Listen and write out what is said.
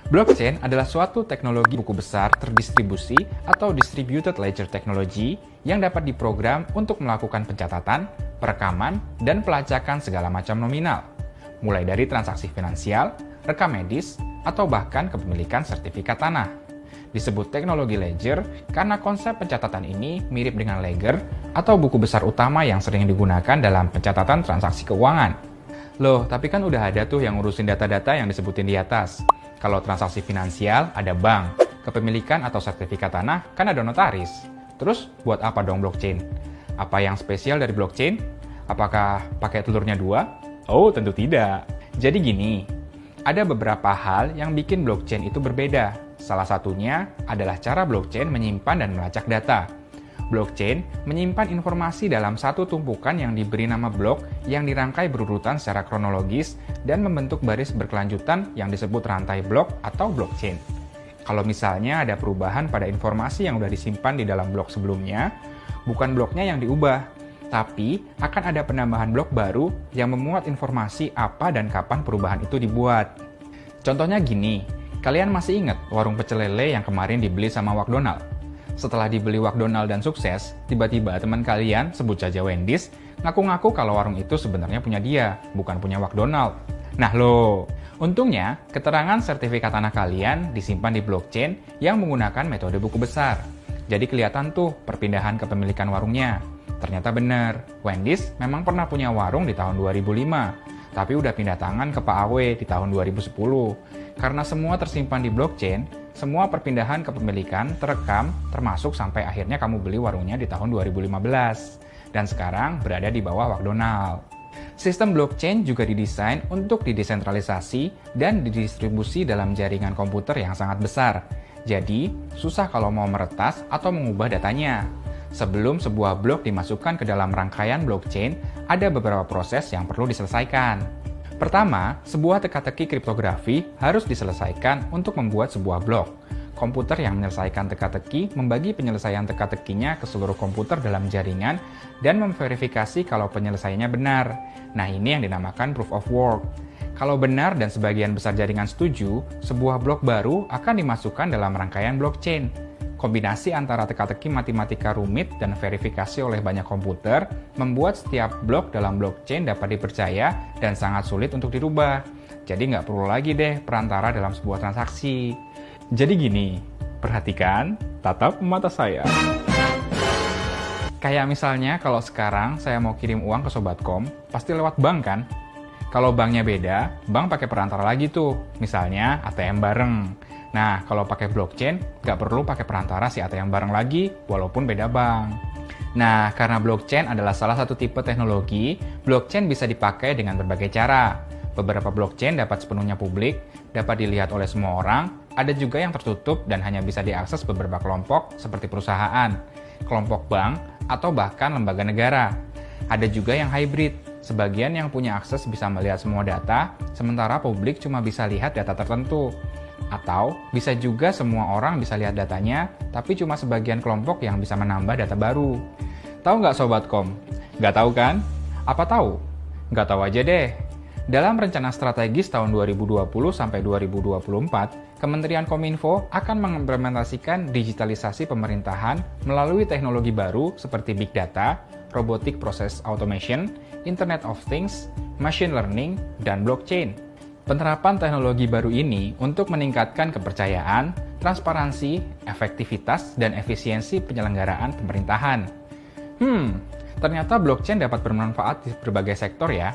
Blockchain adalah suatu teknologi buku besar terdistribusi atau distributed ledger technology yang dapat diprogram untuk melakukan pencatatan, perekaman, dan pelacakan segala macam nominal, mulai dari transaksi finansial, rekam medis, atau bahkan kepemilikan sertifikat tanah. Disebut teknologi ledger karena konsep pencatatan ini mirip dengan ledger atau buku besar utama yang sering digunakan dalam pencatatan transaksi keuangan. Loh, tapi kan udah ada tuh yang ngurusin data-data yang disebutin di atas. Kalau transaksi finansial ada bank, kepemilikan atau sertifikat tanah kan ada notaris. Terus buat apa dong blockchain? Apa yang spesial dari blockchain? Apakah pakai telurnya dua? Oh, tentu tidak. Jadi gini, ada beberapa hal yang bikin blockchain itu berbeda. Salah satunya adalah cara blockchain menyimpan dan melacak data. Blockchain menyimpan informasi dalam satu tumpukan yang diberi nama blok yang dirangkai berurutan secara kronologis dan membentuk baris berkelanjutan yang disebut rantai blok atau blockchain. Kalau misalnya ada perubahan pada informasi yang sudah disimpan di dalam blok sebelumnya, bukan bloknya yang diubah, tapi akan ada penambahan blok baru yang memuat informasi apa dan kapan perubahan itu dibuat. Contohnya gini, kalian masih ingat warung pecel lele yang kemarin dibeli sama McDonald? Setelah dibeli McDonald dan sukses, tiba-tiba teman kalian, sebut saja Wendy's, ngaku-ngaku kalau warung itu sebenarnya punya dia, bukan punya McDonald. Nah loh, untungnya keterangan sertifikat tanah kalian disimpan di blockchain yang menggunakan metode buku besar. Jadi kelihatan tuh perpindahan kepemilikan warungnya. Ternyata benar, Wendy's memang pernah punya warung di tahun 2005, tapi udah pindah tangan ke Pak Awe di tahun 2010. Karena semua tersimpan di blockchain, semua perpindahan kepemilikan terekam termasuk sampai akhirnya kamu beli warungnya di tahun 2015 dan sekarang berada di bawah McDonald. Sistem blockchain juga didesain untuk didesentralisasi dan didistribusi dalam jaringan komputer yang sangat besar. Jadi, susah kalau mau meretas atau mengubah datanya. Sebelum sebuah blok dimasukkan ke dalam rangkaian blockchain, ada beberapa proses yang perlu diselesaikan. Pertama, sebuah teka-teki kriptografi harus diselesaikan untuk membuat sebuah blok. Komputer yang menyelesaikan teka-teki membagi penyelesaian teka-tekinya ke seluruh komputer dalam jaringan dan memverifikasi kalau penyelesaiannya benar. Nah, ini yang dinamakan proof of work. Kalau benar dan sebagian besar jaringan setuju, sebuah blok baru akan dimasukkan dalam rangkaian blockchain. Kombinasi antara teka-teki matematika rumit dan verifikasi oleh banyak komputer membuat setiap blok dalam blockchain dapat dipercaya dan sangat sulit untuk dirubah. Jadi nggak perlu lagi deh perantara dalam sebuah transaksi. Jadi gini, perhatikan, tatap mata saya. Kayak misalnya kalau sekarang saya mau kirim uang ke Sobatkom, pasti lewat bank kan? Kalau banknya beda, bank pakai perantara lagi tuh, misalnya ATM bareng. Nah, kalau pakai blockchain, nggak perlu pakai perantara si ATM bareng lagi, walaupun beda bank. Nah, karena blockchain adalah salah satu tipe teknologi, blockchain bisa dipakai dengan berbagai cara. Beberapa blockchain dapat sepenuhnya publik, dapat dilihat oleh semua orang, ada juga yang tertutup dan hanya bisa diakses beberapa kelompok seperti perusahaan, kelompok bank, atau bahkan lembaga negara. Ada juga yang hybrid, sebagian yang punya akses bisa melihat semua data, sementara publik cuma bisa lihat data tertentu. Atau bisa juga semua orang bisa lihat datanya, tapi cuma sebagian kelompok yang bisa menambah data baru. Tahu nggak Sobatkom? Nggak tahu kan? Apa tahu? Nggak tahu aja deh. Dalam rencana strategis tahun 2020 sampai 2024, Kementerian Kominfo akan mengimplementasikan digitalisasi pemerintahan melalui teknologi baru seperti Big Data, Robotic Process Automation, Internet of Things, Machine Learning, dan Blockchain. Penerapan teknologi baru ini untuk meningkatkan kepercayaan, transparansi, efektivitas, dan efisiensi penyelenggaraan pemerintahan. Ternyata blockchain dapat bermanfaat di berbagai sektor ya.